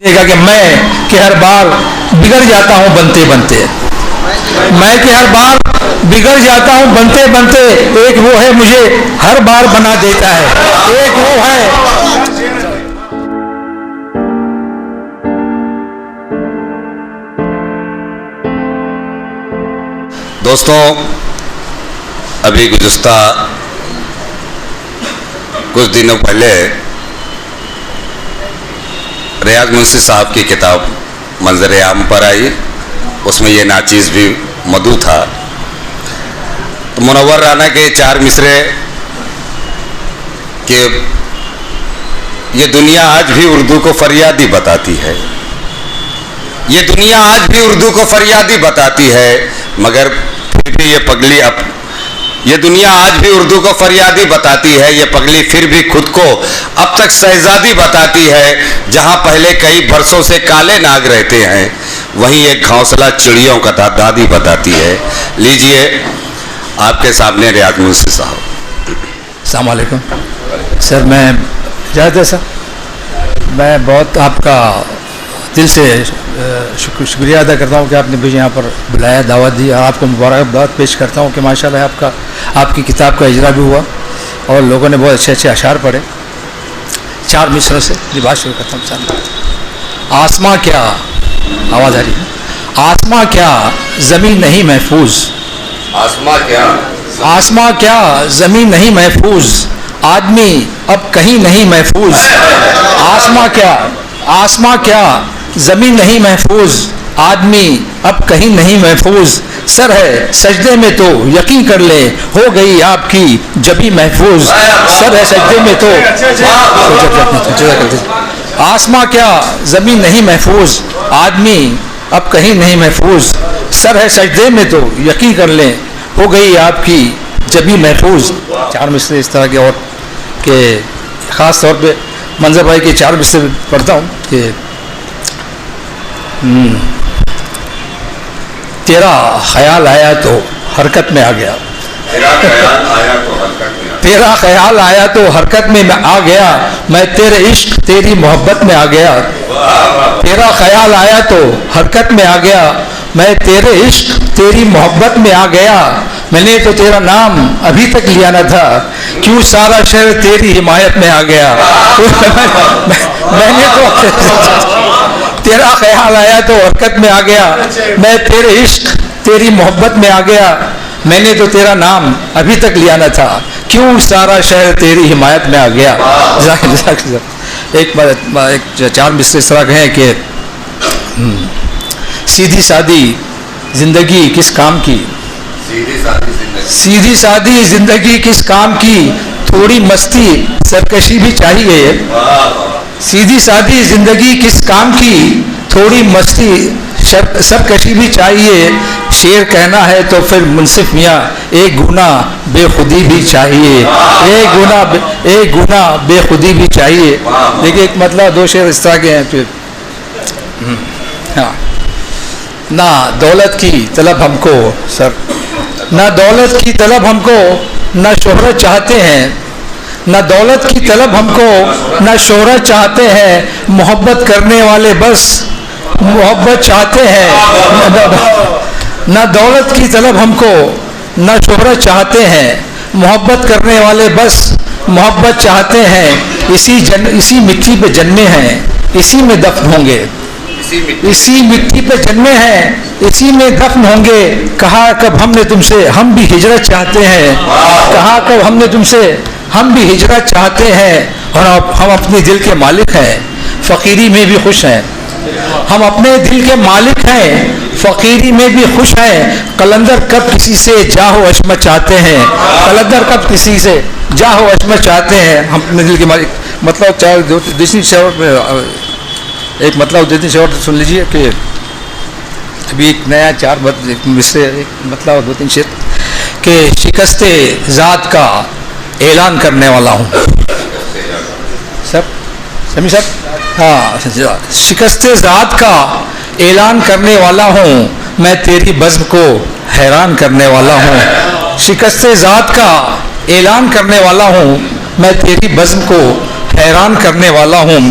کہ میں کہ ہر بار بگڑ جاتا ہوں بنتے بنتے، میں کہ ہر بار بگڑ جاتا ہوں بنتے بنتے، ایک وہ ہے مجھے ہر بار بنا دیتا ہے، ایک وہ ہے۔ دوستوں، ابھی گزشتہ کچھ دنوں پہلے ریاض منشی صاحب کی کتاب منظر عام پر آئی، اس میں یہ ناچیز بھی مدعو تھا۔ تو منور رانا کے چار مصرے کہ یہ دنیا آج بھی اردو کو فریادی بتاتی ہے، یہ دنیا آج بھی اردو کو فریادی بتاتی ہے، مگر پھر بھی یہ پگلی یہ دنیا آج بھی اردو کو فریادی بتاتی ہے، یہ پگلی پھر بھی خود کو اب تک شہزادی بتاتی ہے۔ جہاں پہلے کئی برسوں سے کالے ناگ رہتے ہیں، وہیں ایک گھونسلہ چڑیوں کا دادی بتاتی ہے۔ لیجئے آپ کے سامنے ریاض منشی صاحب۔ السلام علیکم سر، میں اجازت ہے سر، میں بہت آپ کا دل سے شکریہ ادا کرتا ہوں کہ آپ نے مجھے یہاں پر بلایا، دعوت دی، اور آپ کو مبارکباد پیش کرتا ہوں کہ ماشاءاللہ آپ کی کتاب کا اجرا بھی ہوا اور لوگوں نے بہت اچھے اچھے اشعار پڑھے۔ چار مصروں سے بات شروع کرتا ہوں۔ آسماں کیا، آواز آ رہی ہے؟ آسماں کیا زمین نہیں محفوظ، آسماں کیا زمین نہیں محفوظ، آدمی اب کہیں نہیں محفوظ۔ آسماں کیا زمین نہیں محفوظ، آدمی اب کہیں نہیں محفوظ۔ سر ہے سجدے میں تو یقین کر لے، ہو گئی آپ کی جبھی محفوظ۔ سر ہے سجدے میں تو آسماں کیا زمین نہیں محفوظ، آدمی اب کہیں نہیں محفوظ۔ سر ہے سجدے میں تو یقین کر لیں، ہو گئی آپ کی جبھی محفوظ۔ چار مصرے اس طرح کے، اور کہ خاص طور پہ منظر بھائی کے چار مصرے پڑھتا ہوں کہ تیرا خیال آیا تو حرکت میں آ گیا، تیرا خیال آیا تو حرکت میں آ گیا، میں تیرے عشق تیری محبت میں آ گیا۔ تیرا خیال آیا تو حرکت میں آ گیا، میں تیرے عشق تیری محبت میں آ گیا۔ میں نے تو تیرا نام ابھی تک لیا نہ تھا، کیوں سارا شہر تیری حمایت میں آ گیا۔ میں نے تو تیرا خیال آیا تو حرکت میں آ گیا، میں تیرے عشق تیری محبت میں آ گیا۔ میں نے تو تیرا نام ابھی تک لیا نہ تھا، کیوں سارا شہر تیری حمایت میں آ گیا۔ ایک چار مصرے اس طرح کے ہیں کہ سیدھی سادی زندگی کس کام کی، سیدھی سادی زندگی کس کام کی، تھوڑی مستی سرکشی بھی چاہیے۔ سیدھی سادی زندگی کس کام کی، تھوڑی مستی سرکشی بھی چاہیے۔ شعر کہنا ہے تو پھر منصف میاں ایک گنا بے خودی بھی چاہیے، ایک گنا بے خودی بھی چاہیے۔ دیکھیے ایک مطلب دو شعر اس طرح کے ہیں پھر۔ ہاں، نہ دولت کی طلب ہم کو سر، نہ دولت کی طلب ہم کو، نہ شہرت چاہتے ہیں، نہ دولت کی طلب ہم کو، نہ شہرت چاہتے ہیں، محبت کرنے والے بس محبت چاہتے ہیں۔ نہ دولت کی طلب ہم کو، نہ شہرت چاہتے ہیں، محبت کرنے والے بس محبت چاہتے ہیں۔ اسی مٹی پہ جنمے ہیں، اسی میں دفن ہوں گے، اسی مٹی پہ جنمے ہیں، اسی میں دفن ہوں گے۔ کہا کب ہم نے تم سے ہم بھی ہجرت چاہتے ہیں، کہا کب ہم نے تم سے ہم بھی ہجرت چاہتے ہیں، اور ہم اپنے دل کے مالک ہیں، فقیری میں بھی خوش ہیں۔ ہم اپنے دل کے مالک ہیں، فقیری میں بھی خوش ہیں۔ قلندر کب کسی سے جاہ و عظمت چاہتے ہیں، قلندر کب کسی سے جاہ و عظمت چاہتے ہیں، ہم اپنے دل کے مالک۔ مطلب دوسری شعر میں ایک مطلب دیتی شعر سن لیجیے کہ ابھی ایک نیا چار مصرے، ایک مطلب دو تین شعر کہ شکست ذات کا اعلان کرنے والا ہوں سر، سمی سر، ہاں، شکست ذات کا اعلان کرنے والا ہوں، میں تیری بزم کو حیران کرنے والا ہوں۔ شکست ذات کا اعلان کرنے والا ہوں، میں تیری بزم کو حیران کرنے والا ہوں۔